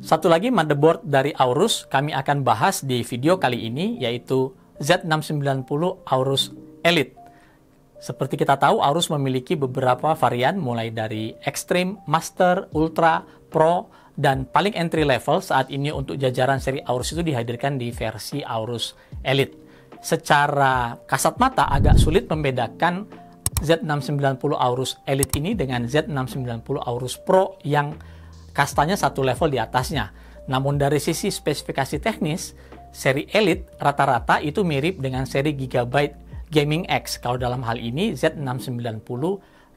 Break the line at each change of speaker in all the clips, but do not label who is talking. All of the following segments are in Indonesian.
Satu lagi motherboard dari Aorus kami akan bahas di video kali ini, yaitu Z690 Aorus Elite. Seperti kita tahu, Aorus memiliki beberapa varian mulai dari Extreme, Master, Ultra, Pro, dan paling entry level saat ini untuk jajaran seri Aorus itu dihadirkan di versi Aorus Elite. Secara kasat mata agak sulit membedakan Z690 Aorus Elite ini dengan Z690 Aorus Pro yang kastanya satu level di atasnya. Namun dari sisi spesifikasi teknis, seri Elite rata-rata itu mirip dengan seri Gigabyte Gaming X. Kalau dalam hal ini Z690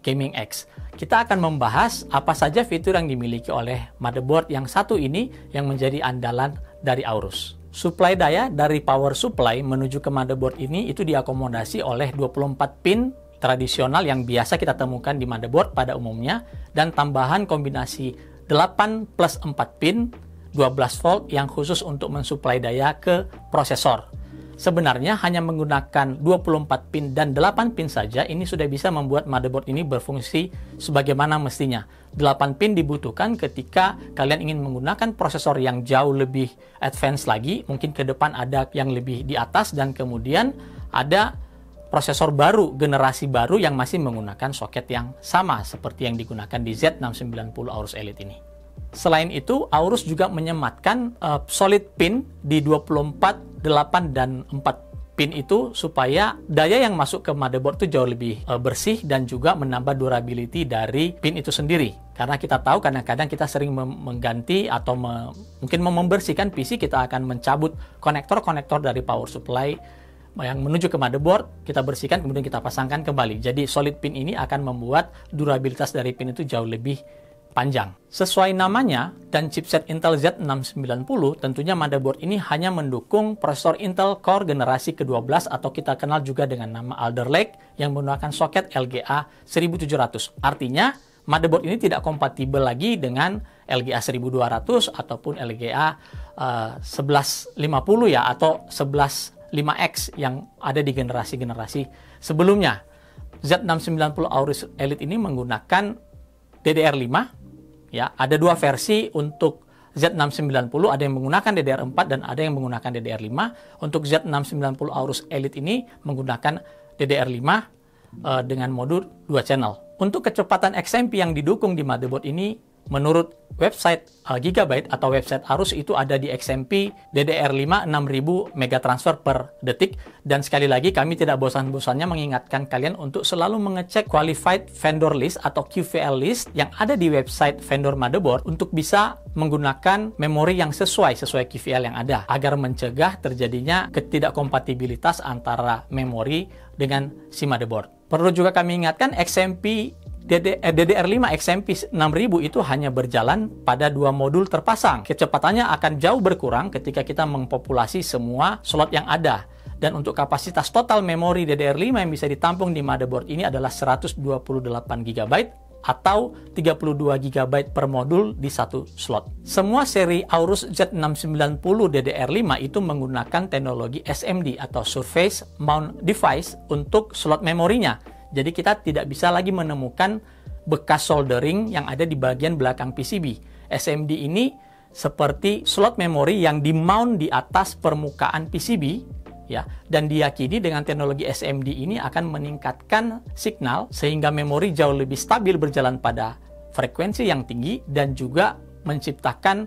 Gaming X. Kita akan membahas apa saja fitur yang dimiliki oleh motherboard yang satu ini yang menjadi andalan dari Aorus. Suplai daya dari power supply menuju ke motherboard ini itu diakomodasi oleh 24 pin tradisional yang biasa kita temukan di motherboard pada umumnya, dan tambahan kombinasi 8 plus 4 pin 12 volt yang khusus untuk mensuplai daya ke prosesor. Sebenarnya hanya menggunakan 24 pin dan 8 pin saja ini sudah bisa membuat motherboard ini berfungsi sebagaimana mestinya. 8 pin dibutuhkan ketika kalian ingin menggunakan prosesor yang jauh lebih advance lagi, mungkin ke depan ada yang lebih di atas, dan kemudian ada prosesor baru, generasi baru yang masih menggunakan soket yang sama seperti yang digunakan di Z690 Aorus Elite ini. Selain itu, Aorus juga menyematkan solid pin di 24, 8, dan 4 pin itu supaya daya yang masuk ke motherboard itu jauh lebih bersih dan juga menambah durability dari pin itu sendiri. Karena kita tahu kadang-kadang kita sering mengganti atau mungkin membersihkan PC, kita akan mencabut konektor-konektor dari power supply yang menuju ke motherboard, kita bersihkan, kemudian kita pasangkan kembali. Jadi solid pin ini akan membuat durabilitas dari pin itu jauh lebih panjang. Sesuai namanya dan chipset Intel Z690, tentunya motherboard ini hanya mendukung prosesor Intel Core generasi ke-12 atau kita kenal juga dengan nama Alder Lake yang menggunakan soket LGA 1700. Artinya, motherboard ini tidak kompatibel lagi dengan LGA 1200 ataupun LGA 1150 ya, atau 115X yang ada di generasi-generasi sebelumnya. Z690 Aorus Elite ini menggunakan DDR5. Ya, ada dua versi untuk Z690, ada yang menggunakan DDR4 dan ada yang menggunakan DDR5. Untuk Z690 Aorus Elite ini menggunakan DDR5 dengan mode 2 channel. Untuk kecepatan XMP yang didukung di motherboard ini, menurut website Gigabyte atau website Aorus itu ada di XMP DDR5 6000 megatransfer per detik. Dan sekali lagi kami tidak bosan-bosannya mengingatkan kalian untuk selalu mengecek qualified vendor list atau QVL list yang ada di website vendor motherboard untuk bisa menggunakan memori yang sesuai QVL yang ada agar mencegah terjadinya ketidakkompatibilitas antara memori dengan si motherboard. Perlu juga kami ingatkan XMP DDR5 XMP 6000 itu hanya berjalan pada dua modul terpasang. Kecepatannya akan jauh berkurang ketika kita mempopulasi semua slot yang ada. Dan untuk kapasitas total memori DDR5 yang bisa ditampung di motherboard ini adalah 128 GB atau 32 GB per modul di satu slot. Semua seri Aorus Z690 DDR5 itu menggunakan teknologi SMD atau Surface Mount Device untuk slot memorinya. Jadi kita tidak bisa lagi menemukan bekas soldering yang ada di bagian belakang PCB. SMD ini seperti slot memori yang di-mount di atas permukaan PCB, ya, dan diyakini dengan teknologi SMD ini akan meningkatkan signal sehingga memori jauh lebih stabil berjalan pada frekuensi yang tinggi dan juga menciptakan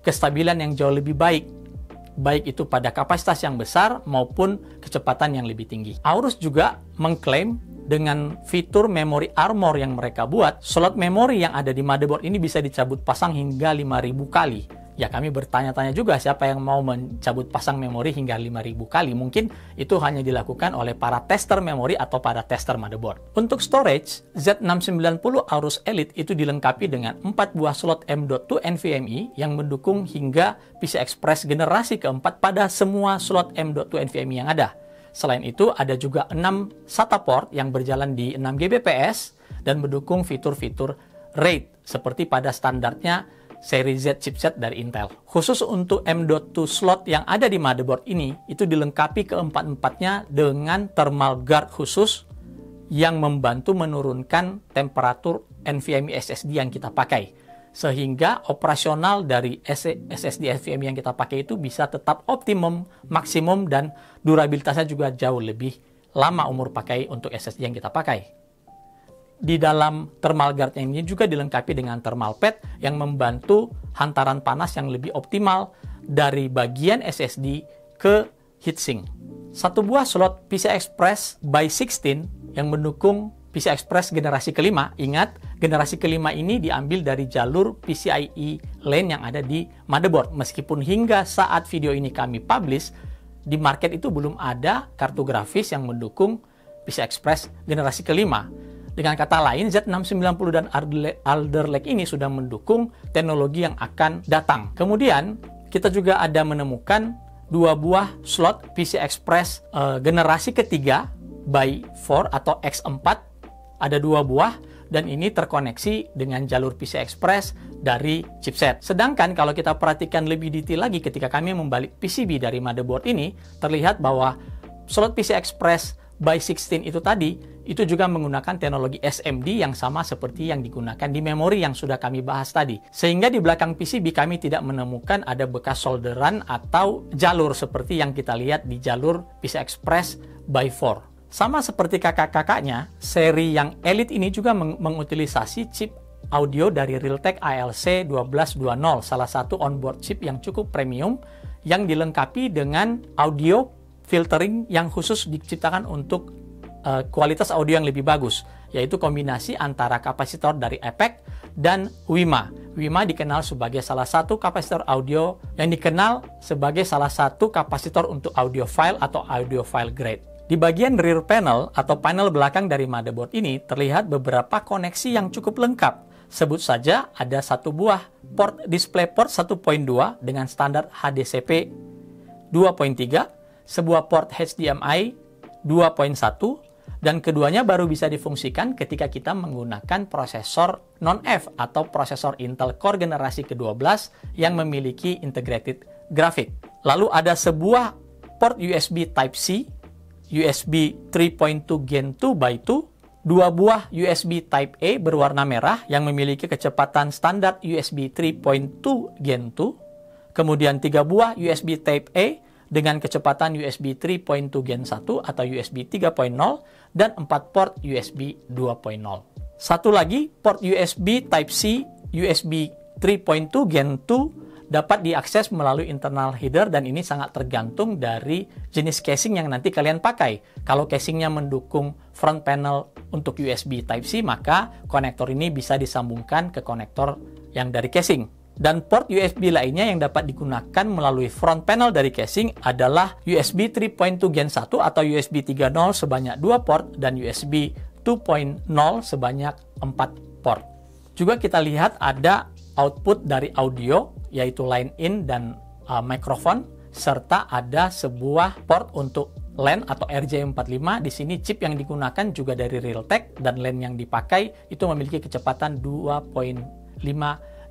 kestabilan yang jauh lebih baik itu pada kapasitas yang besar maupun kecepatan yang lebih tinggi. Aorus juga mengklaim dengan fitur memory armor yang mereka buat, slot memori yang ada di motherboard ini bisa dicabut pasang hingga 5000 kali. Ya, kami bertanya-tanya juga siapa yang mau mencabut pasang memori hingga 5000 kali. Mungkin itu hanya dilakukan oleh para tester memori atau para tester motherboard. Untuk storage, Z690 Aorus Elite itu dilengkapi dengan 4 buah slot M.2 NVMe yang mendukung hingga PCI Express generasi keempat pada semua slot M.2 NVMe yang ada. Selain itu, ada juga 6 SATA port yang berjalan di 6 Gbps dan mendukung fitur-fitur RAID seperti pada standarnya seri Z chipset dari Intel. Khusus untuk M.2 slot yang ada di motherboard ini, itu dilengkapi keempat-empatnya dengan thermal guard khusus yang membantu menurunkan temperatur NVMe SSD yang kita pakai. sehingga operasional dari SSD NVMe yang kita pakai itu bisa tetap optimum, maksimum, dan durabilitasnya juga jauh lebih lama umur pakai untuk SSD yang kita pakai. Di dalam thermal guard ini juga dilengkapi dengan thermal pad yang membantu hantaran panas yang lebih optimal dari bagian SSD ke heatsink. Satu buah slot PCI Express by 16 yang mendukung PCI Express generasi kelima. Ingat, generasi kelima ini diambil dari jalur PCIe lane yang ada di motherboard. Meskipun hingga saat video ini kami publish, di market itu belum ada kartu grafis yang mendukung PCI Express generasi kelima. Dengan kata lain, Z690 dan Alder Lake ini sudah mendukung teknologi yang akan datang. Kemudian, kita juga ada menemukan dua buah slot PCI Express generasi ketiga by 4 atau X4. Ada dua buah, dan ini terkoneksi dengan jalur PCI Express dari chipset. Sedangkan kalau kita perhatikan lebih detail lagi ketika kami membalik PCB dari motherboard ini, terlihat bahwa slot PCI Express by 16 itu tadi, itu juga menggunakan teknologi SMD yang sama seperti yang digunakan di memori yang sudah kami bahas tadi. Sehingga di belakang PCB kami tidak menemukan ada bekas solderan atau jalur seperti yang kita lihat di jalur PCI Express by 4. Sama seperti kakak-kakaknya, seri yang Elite ini juga mengutilisasi chip audio dari Realtek ALC 1220, salah satu onboard chip yang cukup premium yang dilengkapi dengan audio filtering yang khusus diciptakan untuk kualitas audio yang lebih bagus, yaitu kombinasi antara kapasitor dari APEC dan WiMA. WiMA dikenal sebagai salah satu kapasitor audio yang dikenal sebagai salah satu kapasitor untuk audiophile atau audiophile grade. Di bagian rear panel atau panel belakang dari motherboard ini terlihat beberapa koneksi yang cukup lengkap. Sebut saja ada satu buah port DisplayPort 1.2 dengan standar HDCP 2.3, sebuah port HDMI 2.1, dan keduanya baru bisa difungsikan ketika kita menggunakan prosesor non-F atau prosesor Intel Core generasi ke-12 yang memiliki integrated graphic. Lalu ada sebuah port USB Type-C, USB 3.2 Gen 2 by 2, dua buah USB Type-A berwarna merah yang memiliki kecepatan standar USB 3.2 Gen 2, kemudian tiga buah USB Type-A dengan kecepatan USB 3.2 Gen 1 atau USB 3.0, dan 4 port USB 2.0. Satu lagi, port USB Type-C USB 3.2 Gen 2 dapat diakses melalui internal header, dan ini sangat tergantung dari jenis casing yang nanti kalian pakai. Kalau casingnya mendukung front panel untuk USB Type-C, maka konektor ini bisa disambungkan ke konektor yang dari casing. Dan port USB lainnya yang dapat digunakan melalui front panel dari casing adalah USB 3.2 Gen 1 atau USB 3.0 sebanyak 2 port dan USB 2.0 sebanyak 4 port. Juga kita lihat ada output dari audio, yaitu line in dan mikrofon, serta ada sebuah port untuk LAN atau RJ45. Di sini chip yang digunakan juga dari Realtek, dan LAN yang dipakai itu memiliki kecepatan 2.5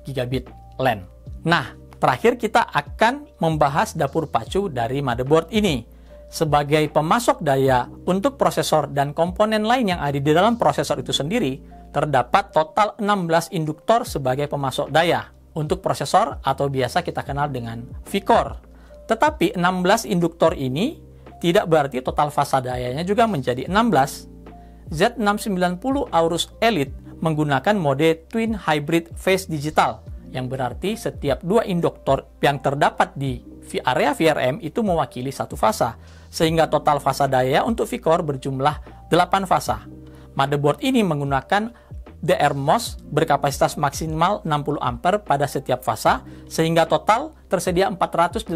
gigabit LAN. Nah, terakhir kita akan membahas dapur pacu dari motherboard ini. Sebagai pemasok daya untuk prosesor dan komponen lain yang ada di dalam prosesor itu sendiri, terdapat total 16 induktor sebagai pemasok daya untuk prosesor atau biasa kita kenal dengan V-Core. Tetapi 16 induktor ini tidak berarti total fasa dayanya juga menjadi 16. Z690 Aorus Elite menggunakan mode Twin Hybrid Phase Digital, yang berarti setiap dua induktor yang terdapat di area VRM itu mewakili satu fasa, sehingga total fasa daya untuk V-Core berjumlah 8 fasa. Motherboard ini menggunakan DRMOS berkapasitas maksimal 60 ampere pada setiap fasa, sehingga total tersedia 480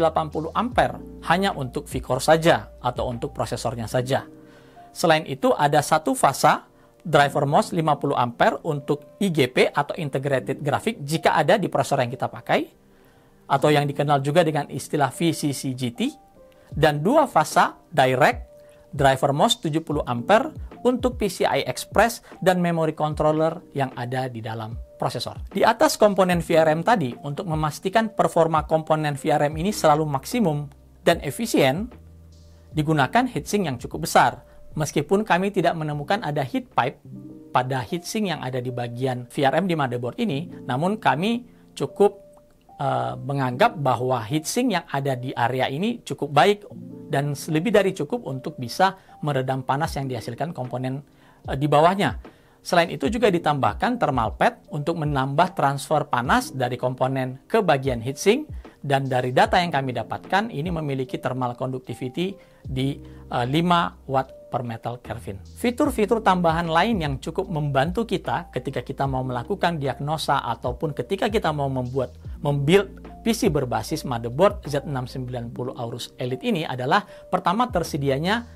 ampere hanya untuk V-Core saja atau untuk prosesornya saja. Selain itu ada satu fasa driver MOS 50 ampere untuk IGP atau Integrated Graphic jika ada di prosesor yang kita pakai, atau yang dikenal juga dengan istilah VCCGT, dan dua fasa direct driver MOS 70 ampere untuk PCI Express dan memory controller yang ada di dalam prosesor. Di atas komponen VRM tadi, untuk memastikan performa komponen VRM ini selalu maksimum dan efisien, digunakan heatsink yang cukup besar. Meskipun kami tidak menemukan ada heat pipe pada heatsink yang ada di bagian VRM di motherboard ini, namun kami cukup menganggap bahwa heatsink yang ada di area ini cukup baik dan lebih dari cukup untuk bisa meredam panas yang dihasilkan komponen di bawahnya. Selain itu juga ditambahkan thermal pad untuk menambah transfer panas dari komponen ke bagian heatsink, dan dari data yang kami dapatkan ini memiliki thermal conductivity di 5 watt per meter Kelvin. Fitur-fitur tambahan lain yang cukup membantu kita ketika kita mau melakukan diagnosa ataupun ketika kita mau membuild PC berbasis motherboard Z690 Aorus Elite ini adalah pertama tersedianya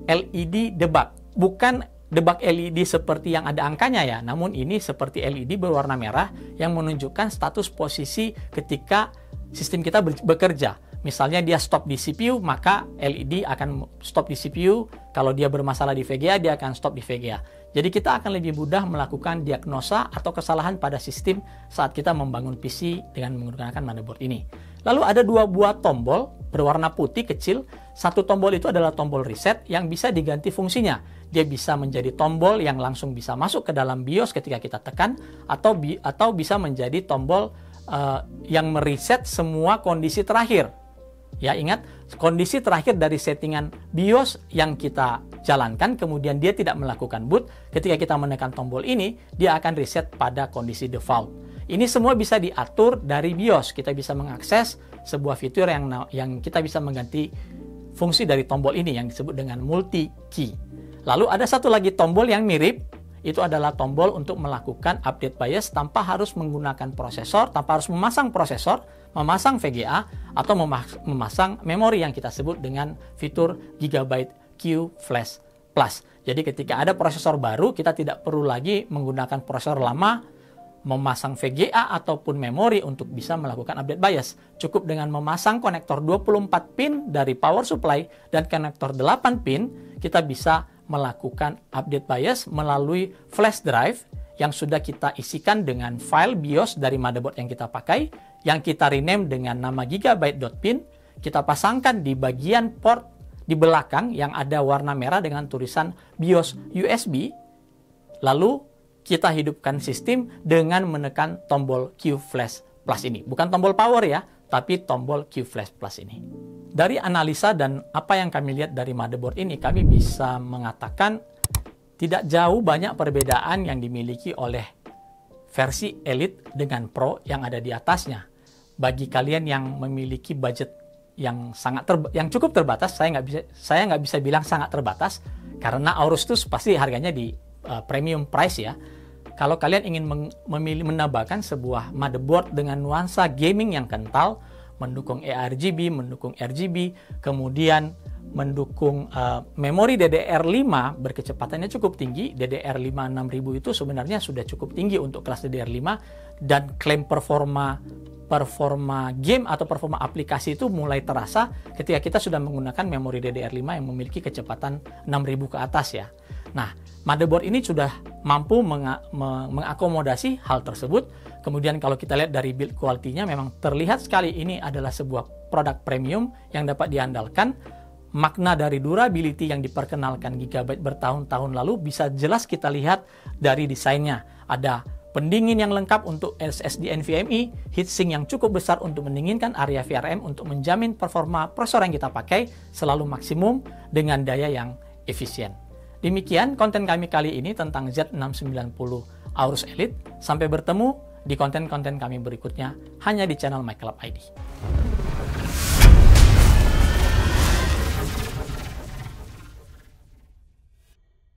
LED debug. Bukan debug LED seperti yang ada angkanya ya, namun ini seperti LED berwarna merah yang menunjukkan status posisi ketika sistem kita bekerja. Misalnya dia stop di CPU, maka LED akan stop di CPU. Kalau dia bermasalah di VGA, dia akan stop di VGA. Jadi kita akan lebih mudah melakukan diagnosa atau kesalahan pada sistem saat kita membangun PC dengan menggunakan motherboard ini. Lalu ada 2 buah tombol berwarna putih kecil. Satu tombol itu adalah tombol reset yang bisa diganti fungsinya. Dia bisa menjadi tombol yang langsung bisa masuk ke dalam BIOS ketika kita tekan, atau bisa menjadi tombol yang mereset semua kondisi terakhir. Ya, ingat, kondisi terakhir dari settingan BIOS yang kita jalankan, kemudian dia tidak melakukan boot, ketika kita menekan tombol ini, dia akan reset pada kondisi default. Ini semua bisa diatur dari BIOS. Kita bisa mengakses sebuah fitur yang kita bisa mengganti fungsi dari tombol ini yang disebut dengan multi key. Lalu ada satu lagi tombol yang mirip, itu adalah tombol untuk melakukan update BIOS tanpa harus menggunakan prosesor, tanpa harus memasang prosesor, memasang VGA, atau memasang memori yang kita sebut dengan fitur Gigabyte Q Flash Plus. Jadi ketika ada prosesor baru, kita tidak perlu lagi menggunakan prosesor lama, memasang VGA ataupun memori untuk bisa melakukan update BIOS. Cukup dengan memasang konektor 24 pin dari power supply dan konektor 8 pin, kita bisa melakukan update BIOS melalui flash drive yang sudah kita isikan dengan file BIOS dari motherboard yang kita pakai, yang kita rename dengan nama gigabyte.pin. Kita pasangkan di bagian port di belakang yang ada warna merah dengan tulisan BIOS USB. Lalu kita hidupkan sistem dengan menekan tombol Q Flash Plus ini. Bukan tombol power ya, tapi tombol Q Flash Plus ini. Dari analisa dan apa yang kami lihat dari motherboard ini, kami bisa mengatakan tidak jauh banyak perbedaan yang dimiliki oleh versi Elite dengan Pro yang ada di atasnya. Bagi kalian yang memiliki budget yang cukup terbatas, saya nggak bisa bilang sangat terbatas karena Aorus itu pasti harganya di premium price ya. Kalau kalian ingin menambahkan sebuah motherboard dengan nuansa gaming yang kental, mendukung ARGB, mendukung RGB, kemudian mendukung memori DDR5 berkecepatannya cukup tinggi. DDR5 6000 itu sebenarnya sudah cukup tinggi untuk kelas DDR5, dan klaim performa game atau performa aplikasi itu mulai terasa ketika kita sudah menggunakan memori DDR5 yang memiliki kecepatan 6000 ke atas ya. Nah, motherboard ini sudah mampu mengakomodasi hal tersebut. Kemudian kalau kita lihat dari build quality-nya, memang terlihat sekali ini adalah sebuah produk premium yang dapat diandalkan. Makna dari durability yang diperkenalkan Gigabyte bertahun-tahun lalu bisa jelas kita lihat dari desainnya. Ada pendingin yang lengkap untuk SSD NVMe, heatsink yang cukup besar untuk mendinginkan area VRM untuk menjamin performa prosesor yang kita pakai selalu maksimum dengan daya yang efisien. Demikian konten kami kali ini tentang Z690 Aorus Elite. Sampai bertemu di konten-konten kami berikutnya hanya di channel MyClub ID.